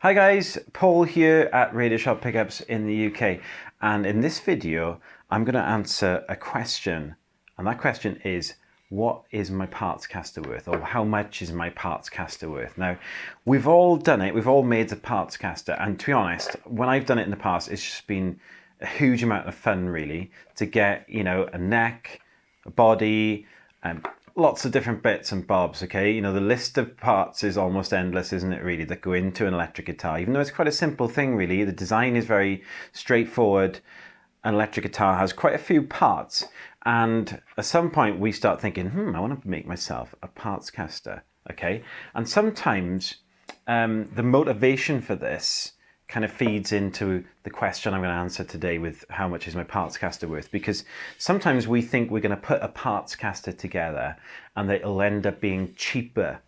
Hi guys, Paul here at Radioshop Pickups in the UK, and in this video I'm going to answer a question, and that question is, what is my Partscaster worth, or how much is my Partscaster worth? Now, we've all done it, we've all made a Partscaster, and to be honest, when I've done it in the past, it's just been a huge amount of fun really, to get, a neck, a body, and lots of different bits and bobs, okay? The list of parts is almost endless, isn't it, really, that go into an electric guitar, even though it's quite a simple thing, really. The design is very straightforward. An electric guitar has quite a few parts, and at some point we start thinking, I want to make myself a Partscaster, okay? And sometimes the motivation for this kind of feeds into the question I'm going to answer today with how much is my Partscaster worth, because sometimes we think we're going to put a Partscaster together and that it'll end up being cheaper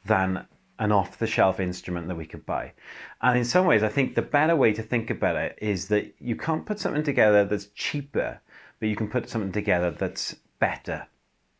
than an off-the-shelf instrument that we could buy. And in some ways, I think the better way to think about it is that you can't put something together that's cheaper, but you can put something together that's better,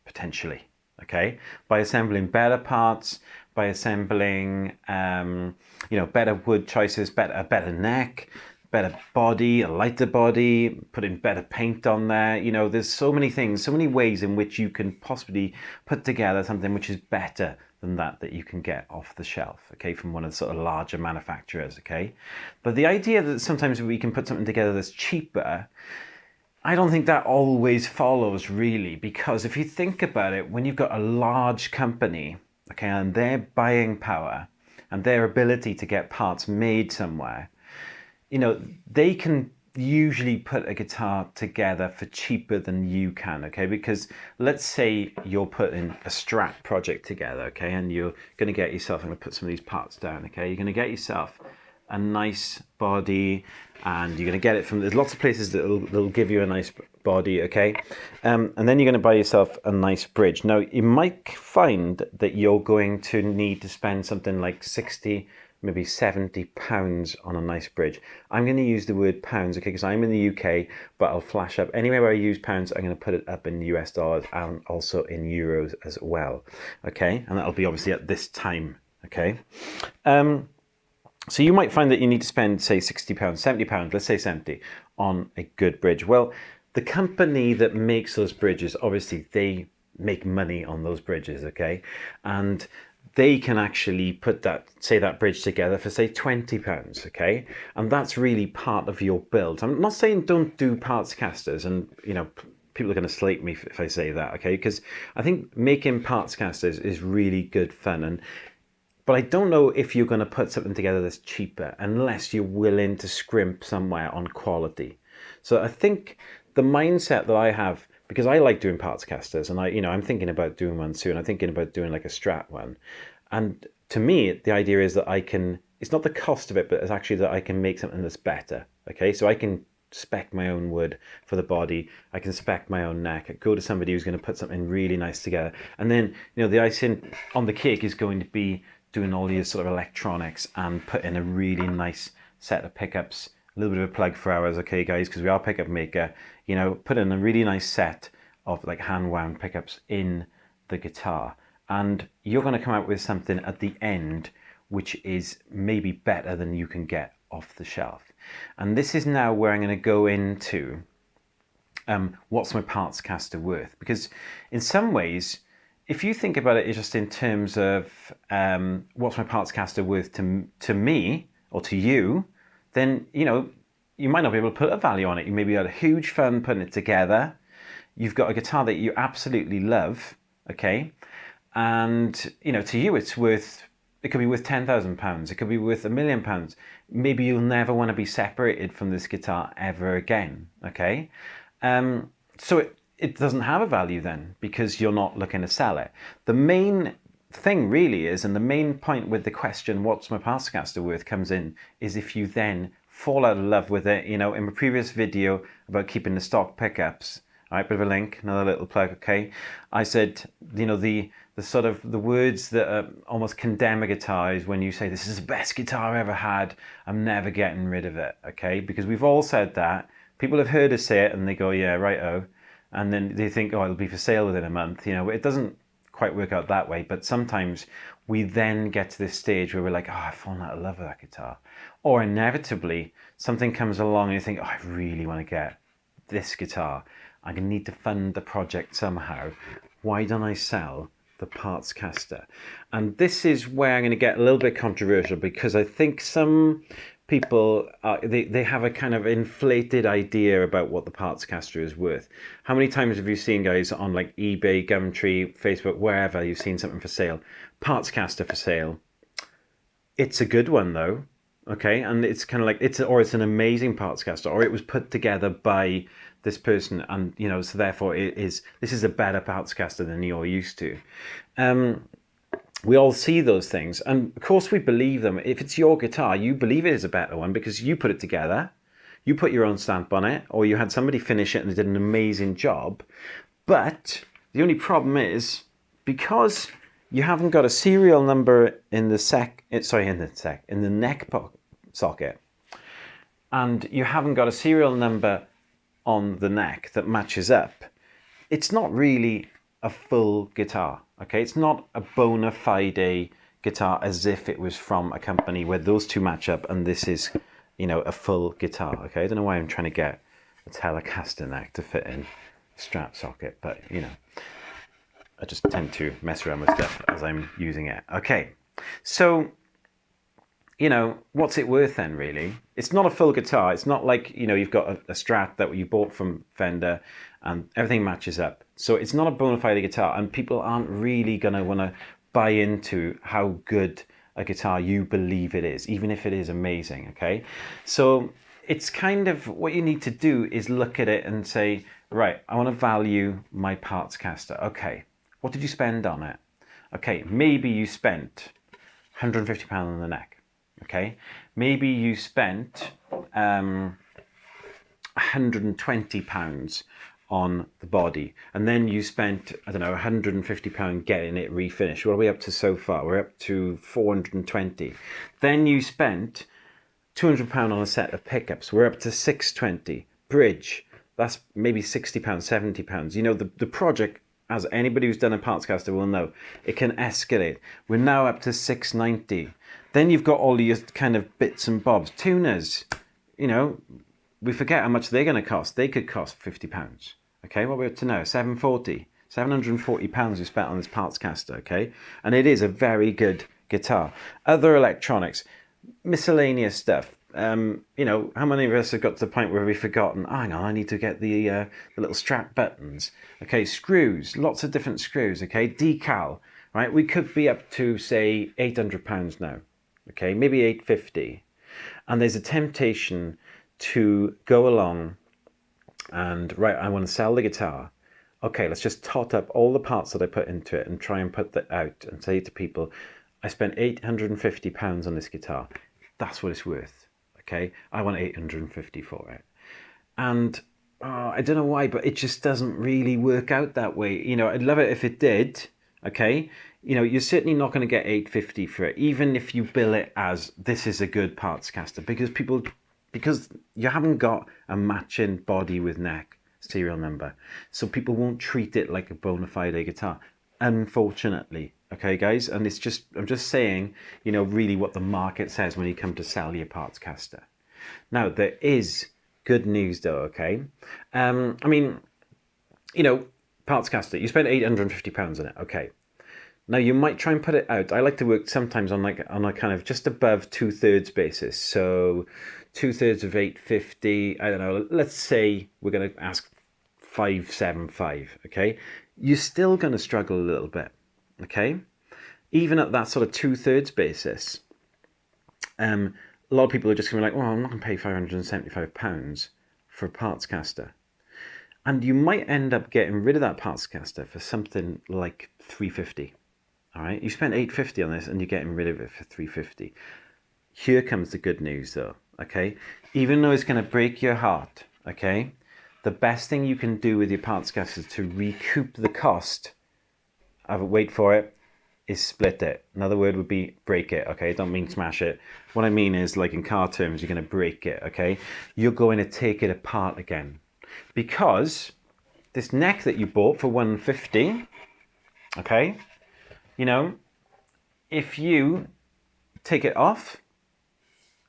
potentially, okay? By assembling better parts, by assembling, better wood choices, a better neck, better body, a lighter body, putting better paint on there. There's so many things, so many ways in which you can possibly put together something which is better than that you can get off the shelf, okay, from one of the sort of larger manufacturers, okay? But the idea that sometimes we can put something together that's cheaper, I don't think that always follows, really, because if you think about it, when you've got a large company, okay, and their buying power and their ability to get parts made somewhere, they can usually put a guitar together for cheaper than you can, okay? Because let's say you're putting a Strat project together, okay, and you're going to get yourself, I'm going to put some of these parts down, okay? You're going to get yourself a nice body, and you're going to get it from, there's lots of places that'll give you a nice body, okay? And then you're going to buy yourself a nice bridge. Now, you might find that you're going to need to spend something like 60, maybe 70 pounds on a nice bridge. I'm going to use the word pounds, okay, because I'm in the UK, but I'll flash up anywhere where I use pounds, I'm going to put it up in US dollars and also in euros as well, okay? And that'll be obviously at this time, okay? So you might find that you need to spend, say, £60, £70, let's say 70, on a good bridge. Well, the company that makes those bridges, obviously, they make money on those bridges, okay? And they can actually put that bridge together for, say, £20, okay? And that's really part of your build. I'm not saying don't do Partscasters, and, people are going to slate me if I say that, okay? Because I think making Partscasters is really good fun, but I don't know if you're going to put something together that's cheaper unless you're willing to scrimp somewhere on quality. So I think the mindset that I have, because I like doing Partscasters, and I'm thinking about doing one soon. I'm thinking about doing like a Strat one. And to me, the idea is that it's not the cost of it, but it's actually that I can make something that's better. Okay, so I can spec my own wood for the body, I can spec my own neck, I go to somebody who's going to put something really nice together, and then the icing on the cake is going to be doing all these sort of electronics and put in a really nice set of pickups. A little bit of a plug for ours, okay guys, because we are a pickup maker. Put in a really nice set of like hand wound pickups in the guitar, and you're going to come out with something at the end which is maybe better than you can get off the shelf. And this is now where I'm going to go into what's my Partscaster worth, because in some ways, if you think about it just in terms of what's my Partscaster worth to me or to you, then you might not be able to put a value on it. You maybe had a huge fun putting it together. You've got a guitar that you absolutely love, okay? And to you it could be worth £10,000. It could be worth £1 million. Maybe you'll never want to be separated from this guitar ever again, okay? So it doesn't have a value then, because you're not looking to sell it. The main thing really is, and the main point with the question, what's my Partscaster worth, comes in, is if you then fall out of love with it. In my previous video about keeping the stock pickups, all right, bit of a link, another little plug, okay? I said, the sort of the words that almost condemn a guitar is when you say, this is the best guitar I ever had, I'm never getting rid of it, okay? Because we've all said that. People have heard us say it and they go, yeah, right-o. And then they think, oh, it'll be for sale within a month. It doesn't quite work out that way, but sometimes we then get to this stage where we're like, oh, I've fallen out of love with that guitar. Or inevitably, something comes along and you think, oh, I really want to get this guitar. I'm going to need to fund the project somehow. Why don't I sell the Partscaster? And this is where I'm going to get a little bit controversial, because I think some people, they have a kind of inflated idea about what the Partscaster is worth. How many times have you seen, guys, on like eBay, Gumtree, Facebook, wherever, you've seen something for sale? Partscaster for sale. It's a good one though, okay? And it's kind of like, it's an amazing Partscaster, or it was put together by this person, and you know, so therefore this is a better Partscaster than you're used to. We all see those things, and of course we believe them. If it's your guitar, you believe it is a better one because you put it together, you put your own stamp on it, or you had somebody finish it and they did an amazing job. But the only problem is, because you haven't got a serial number in the neck socket, and you haven't got a serial number on the neck that matches up, it's not really a full guitar, okay? It's not a bona fide guitar as if it was from a company where those two match up and this is, you know, a full guitar, okay? I don't know why I'm trying to get a Telecaster neck to fit in the strap socket, but, you know, I just tend to mess around with stuff as I'm using it. Okay, so, you know, what's it worth then, really? It's not a full guitar. It's not like, you know, you've got a Strat that you bought from Fender and everything matches up. So it's not a bona fide guitar, and people aren't really going to want to buy into how good a guitar you believe it is, even if it is amazing, okay? So it's kind of, what you need to do is look at it and say, right, I want to value my Partscaster. Okay, what did you spend on it? Okay, maybe you spent £150 on the neck. Okay, maybe you spent £120 on the body, and then you spent, I don't know, £150 getting it refinished. What are we up to so far? We're up to 420. Then you spent £200 on a set of pickups. We're up to 620. Bridge, that's maybe £60, £70. You know, the project, as anybody who's done a Partscaster will know, it can escalate. We're now up to 690. Then you've got all your kind of bits and bobs. Tuners, you know, we forget how much they're going to cost. They could cost £50. Okay, what we're up to now, £740 you spent on this Partscaster, okay? And it is a very good guitar. Other electronics, miscellaneous stuff. You know, how many of us have got to the point where we've forgotten, oh, hang on, I need to get the little strap buttons. Okay, screws, lots of different screws, okay? Decal, right? We could be up to, say, £800 now. Okay, maybe $850, and there's a temptation to go along and, right, I want to sell the guitar. Okay, let's just tot up all the parts that I put into it and try and put that out and say to people, I spent £850 on this guitar. That's what it's worth. Okay, I want $850 for it. And I don't know why, but it just doesn't really work out that way. You know, I'd love it if it did. Okay, you know, you're certainly not going to get $850 for it, even if you bill it as this is a good Partscaster, because you haven't got a matching body with neck serial number, so people won't treat it like a bona fide guitar, unfortunately. Okay, guys, and it's just, I'm just saying, you know, really what the market says when you come to sell your Partscaster. Now, there is good news though, okay? I mean, you know, Partscaster, you spent £850 on it, okay. Now you might try and put it out. I like to work sometimes on a kind of just above 2/3 basis. So 2/3 of 850, I don't know, let's say we're going to ask 575, okay? You're still going to struggle a little bit, okay? Even at that sort of 2/3 basis, a lot of people are just going to be like, well, I'm not going to pay £575 for a Partscaster. And you might end up getting rid of that Partscaster for something like $350. All right, you spent $850 on this and you're getting rid of it for $350. Here comes the good news though, okay? Even though it's going to break your heart, okay? The best thing you can do with your Partscaster to recoup the cost of it, wait for it, is split it. Another word would be break it, okay? Don't mean smash it. What I mean is, like in car terms, you're going to break it, okay? You're going to take it apart again. Because this neck that you bought for $150, okay, you know, if you take it off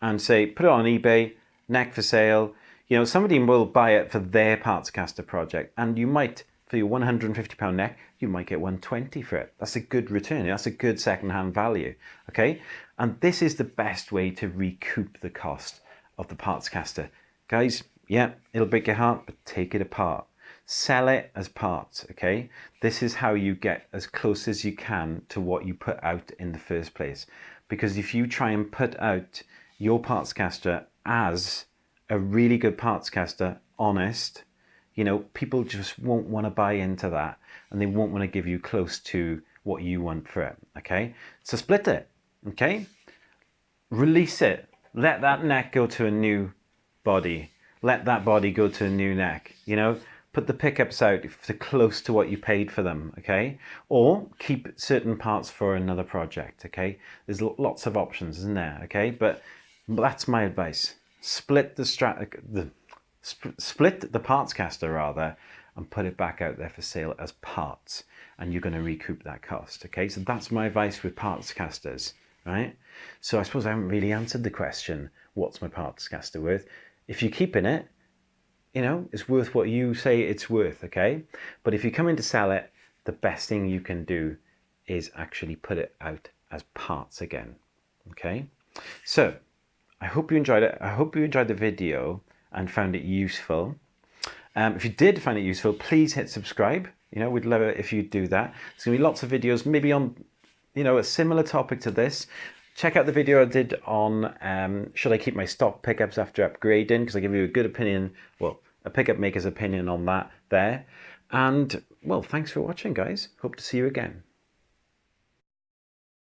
and say, put it on eBay, neck for sale, you know, somebody will buy it for their Partscaster project, and you might, for your £150 neck, you might get 120 for it. That's a good return. That's a good second-hand value, okay? And this is the best way to recoup the cost of the Partscaster. Guys, yeah, it'll break your heart, but take it apart. Sell it as parts, okay? This is how you get as close as you can to what you put out in the first place. Because if you try and put out your Partscaster as a really good Partscaster, honest, you know, people just won't want to buy into that, and they won't want to give you close to what you want for it, okay? So split it, okay? Release it. Let that neck go to a new body. Let that body go to a new neck, you know? Put the pickups out to close to what you paid for them, okay? Or keep certain parts for another project, okay? There's lots of options, isn't there, okay? But that's my advice. Split the Partscaster rather, and put it back out there for sale as parts, and you're going to recoup that cost, okay? So that's my advice with Partscasters, right? So I suppose I haven't really answered the question, what's my Partscaster worth? If you're keeping it, you know, it's worth what you say it's worth, okay? But if you come in to sell it, the best thing you can do is actually put it out as parts again, okay? So I hope you enjoyed it. I hope you enjoyed the video and found it useful. If you did find it useful, please hit subscribe. You know, we'd love it if you do that. There's gonna be lots of videos, maybe on, you know, a similar topic to this. Check out the video I did on should I keep my stock pickups after upgrading, because I give you a good opinion, well, a pickup maker's opinion on that there. And, well, thanks for watching, guys. Hope to see you again.